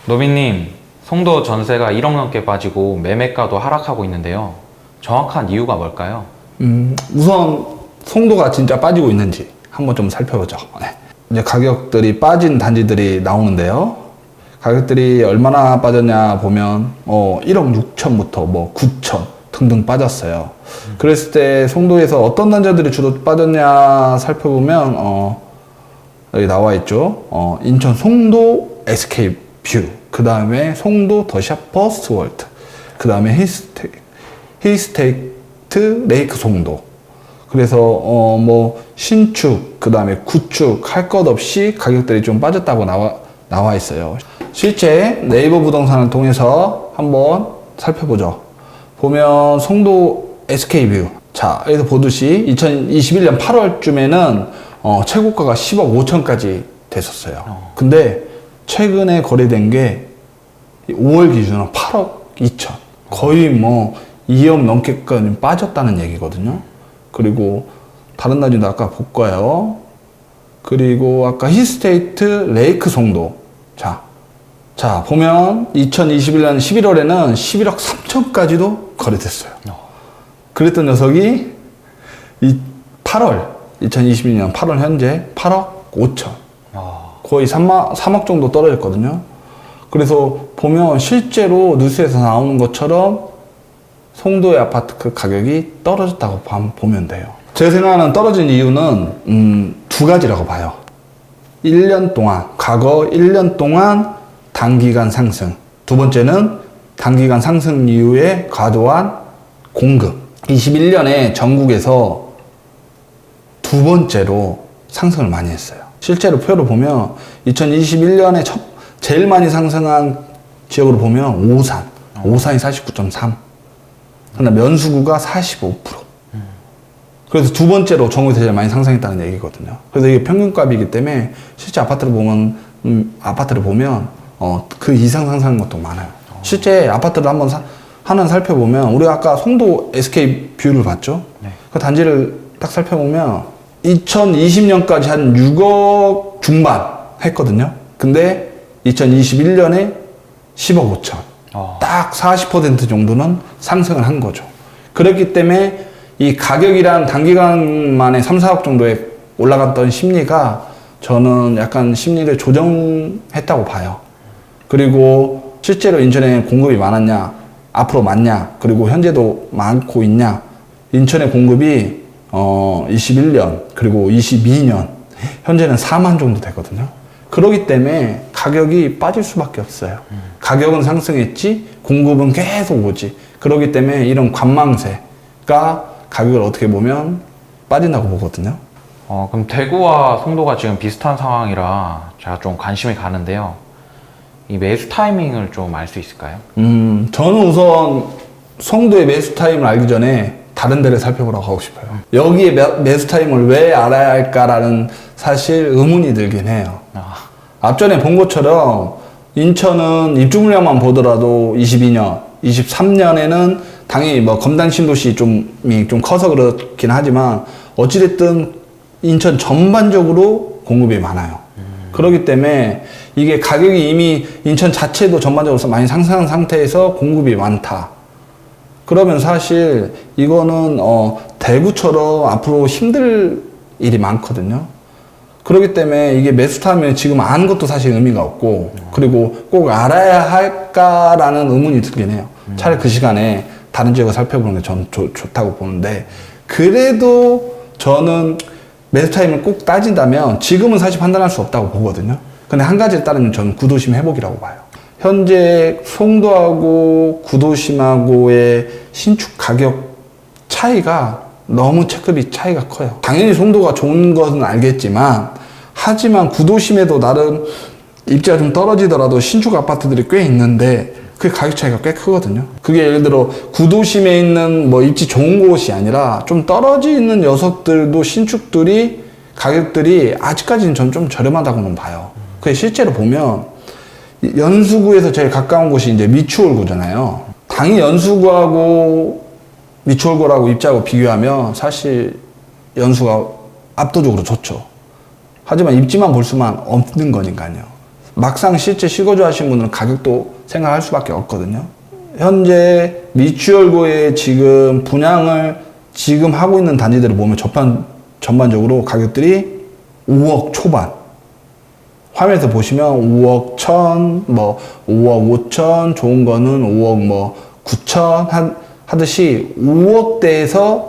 노비님, 송도 전세가 1억 넘게 빠지고 매매가도 하락하고 있는데요. 정확한 이유가 뭘까요? 우선 송도가 진짜 빠지고 있는지 한번 좀 살펴보죠. 네. 이제 가격들이 빠진 단지들이 나오는데요. 가격들이 얼마나 빠졌냐 보면 1억 6천부터 9천 등등 빠졌어요. 그랬을 때 송도에서 어떤 단지들이 주로 빠졌냐 살펴보면 여기 나와 있죠. 인천 송도 SK 뷰, 그 다음에 송도 더샵 퍼스트월드, 그 다음에 힐스테이트 레이크 송도. 그래서 신축, 그 다음에 구축 할 것 없이 가격들이 좀 빠졌다고 나와 있어요. 실제 네이버 부동산을 통해서 한번 살펴보죠. 보면 송도 SK뷰, 자 여기서 보듯이 2021년 8월쯤에는 최고가가 10억 5천까지 됐었어요. 근데 최근에 거래된 게 5월 기준으로 8억 2천, 거의 2억 넘게까지 빠졌다는 얘기거든요. 그리고 다른 단지도 아까 볼까요? 그리고 아까 힐스테이트 레이크 송도, 자 보면 2021년 11월에는 11억 3천까지도 거래됐어요. 그랬던 녀석이 2022년 8월 현재 8억 5천, 거의 3억 정도 떨어졌거든요. 그래서 보면 실제로 뉴스에서 나오는 것처럼 송도의 아파트 그 가격이 떨어졌다고 보면 돼요. 제 생각에는 떨어진 이유는 두 가지라고 봐요. 1년 동안, 과거 1년 동안 단기간 상승, 두 번째는 단기간 상승 이후에 과도한 공급. 21년에 전국에서 두 번째로 상승을 많이 했어요. 실제로 표로 보면 2021년에 제일 많이 상승한 지역으로 보면 오산이 49.3, 그다음 면수구가 45%. 그래서 두 번째로 전국에서 제일 많이 상승했다는 얘기거든요. 그래서 이게 평균값이기 때문에 실제 아파트를 보면 그 이상 상승하는 것도 많아요. 실제 아파트를 한번 하나 살펴보면, 우리가 아까 송도 SK 뷰를 봤죠? 네. 그 단지를 딱 살펴보면 2020년까지 한 6억 중반 했거든요. 근데 2021년에 10억 5천. 딱 40% 정도는 상승을 한 거죠. 그렇기 때문에 이 가격이란 단기간 만에 3, 4억 정도에 올라갔던 심리가 저는 약간 심리를 조정했다고 봐요. 그리고 실제로 인천에 공급이 많았냐, 앞으로 많냐, 그리고 현재도 많고 있냐. 인천의 공급이 21년 그리고 22년 현재는 4만 정도 되거든요. 그렇기 때문에 가격이 빠질 수밖에 없어요. 가격은 상승했지 공급은 계속 오지. 그렇기 때문에 이런 관망세가 가격을 어떻게 보면 빠진다고 보거든요. 그럼 대구와 송도가 지금 비슷한 상황이라 제가 좀 관심이 가는데요. 이 매수 타이밍을 좀 알 수 있을까요? 저는 우선 송도의 매수 타임을 알기 전에 다른 데를 살펴보라고 하고 싶어요. 여기에 매수 타임을 왜 알아야 할까라는 사실 의문이 들긴 해요. 앞전에 본 것처럼 인천은 입주 물량만 보더라도 22년, 23년에는 당연히 검단 신도시 좀 커서 그렇긴 하지만 어찌됐든 인천 전반적으로 공급이 많아요. 그렇기 때문에 이게 가격이 이미 인천 자체도 전반적으로 많이 상승한 상태에서 공급이 많다. 그러면 사실 이거는 대구처럼 앞으로 힘들 일이 많거든요. 그렇기 때문에 이게 매수 타면 지금 아는 것도 사실 의미가 없고, 그리고 꼭 알아야 할까라는 의문이 들긴 해요. 차라리 그 시간에 다른 지역을 살펴보는 게 저는 좋다고 보는데, 그래도 저는 매수 타임을 꼭 따진다면 지금은 사실 판단할 수 없다고 보거든요. 근데 한 가지를 따르면 저는 구도심 회복이라고 봐요. 현재 송도하고 구도심하고의 신축 가격 차이가 너무 체급이 차이가 커요. 당연히 송도가 좋은 것은 알겠지만, 하지만 구도심에도 나름 입지가 좀 떨어지더라도 신축 아파트들이 꽤 있는데 그 가격 차이가 꽤 크거든요. 그게 예를 들어 구도심에 있는 입지 좋은 곳이 아니라 좀 떨어져 있는 녀석들도 신축들이 가격들이 아직까지는 전 좀 저렴하다고는 봐요. 그게 실제로 보면 연수구에서 제일 가까운 곳이 이제 미추홀구잖아요. 당연히 연수구하고 미추홀구하고 입지하고 비교하면 사실 연수가 압도적으로 좋죠. 하지만 입지만 볼 수만 없는 거니까요. 막상 실제 실거주 하신 분들은 가격도 생각할 수밖에 없거든요. 현재 미추홀고의 지금 분양을 지금 하고 있는 단지들을 보면 전반적으로 가격들이 5억 초반. 화면에서 보시면 5억 1천, 뭐 5억 5천, 좋은 거는 5억 뭐 9천 하듯이 5억대에서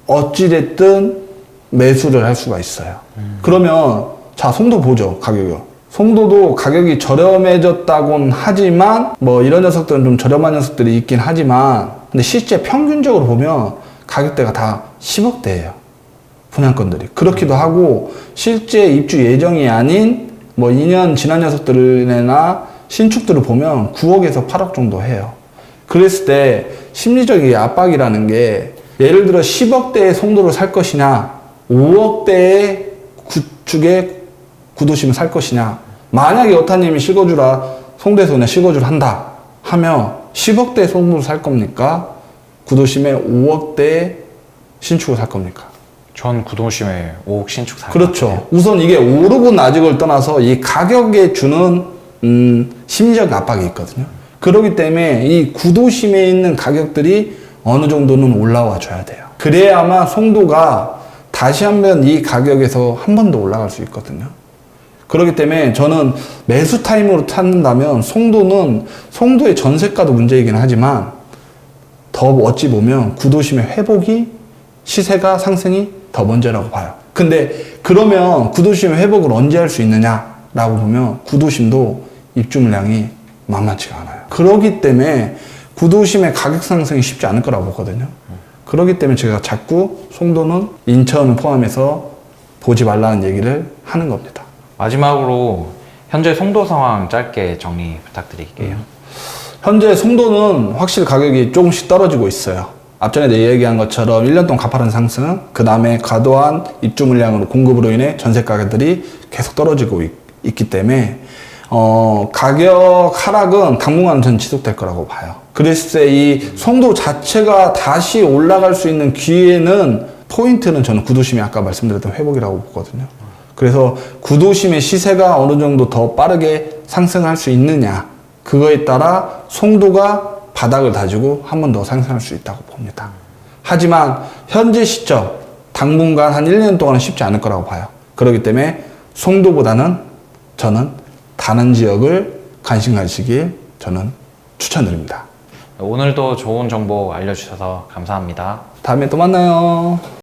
어찌됐든 매수를 할 수가 있어요. 그러면 자, 송도 보죠, 가격이요. 송도도 가격이 저렴해졌다곤 하지만 뭐 이런 녀석들은 좀 저렴한 녀석들이 있긴 하지만 근데 실제 평균적으로 보면 가격대가 다 10억대예요. 분양건들이. 그렇기도 하고 실제 입주 예정이 아닌 뭐 2년 지난 녀석들이나 신축들을 보면 9억에서 8억 정도 해요. 그랬을 때 심리적인 압박이라는 게 예를 들어 10억대의 송도를 살 것이냐 5억대의 구축의 구도심을 살 것이냐. 만약에 여타님이 실거주라 송도에서 그냥 실거주를 한다 하면 10억대 송도를 살 겁니까? 구도심에 5억대 신축을 살 겁니까? 전 구도심에 5억 신축 살 그렇죠. 것 같아요. 우선 이게 오르고 낮을 떠나서 이 가격에 주는 심리적 압박이 있거든요. 그렇기 때문에 이 구도심에 있는 가격들이 어느 정도는 올라와 줘야 돼요. 그래야만 송도가 다시 한번 이 가격에서 한 번 더 올라갈 수 있거든요. 그렇기 때문에 저는 매수 타임으로 찾는다면 송도의 전세가도 문제이긴 하지만 더 어찌 보면 구도심의 회복이 시세가 상승이 더 먼저라고 봐요. 근데 그러면 구도심의 회복을 언제 할 수 있느냐라고 보면 구도심도 입주 물량이 만만치가 않아요. 그렇기 때문에 구도심의 가격 상승이 쉽지 않을 거라고 보거든요. 그렇기 때문에 제가 자꾸 송도는 인천을 포함해서 보지 말라는 얘기를 하는 겁니다. 마지막으로 현재 송도 상황 짧게 정리 부탁드릴게요. 현재 송도는 확실히 가격이 조금씩 떨어지고 있어요. 앞전에 내 얘기한 것처럼 1년 동안 가파른 상승, 그 다음에 과도한 입주 물량으로 공급으로 인해 전세 가격들이 계속 떨어지고 있기 때문에 가격 하락은 당분간 전 지속될 거라고 봐요. 그랬을 때 이 송도 자체가 다시 올라갈 수 있는 기회는 포인트는 저는 구도심이 아까 말씀드렸던 회복이라고 보거든요. 그래서 구도심의 시세가 어느 정도 더 빠르게 상승할 수 있느냐 그거에 따라 송도가 바닥을 다지고 한 번 더 상승할 수 있다고 봅니다. 하지만 현재 시점 당분간 한 1년 동안은 쉽지 않을 거라고 봐요. 그렇기 때문에 송도보다는 저는 다른 지역을 관심 가지시길 저는 추천드립니다. 오늘도 좋은 정보 알려주셔서 감사합니다. 다음에 또 만나요.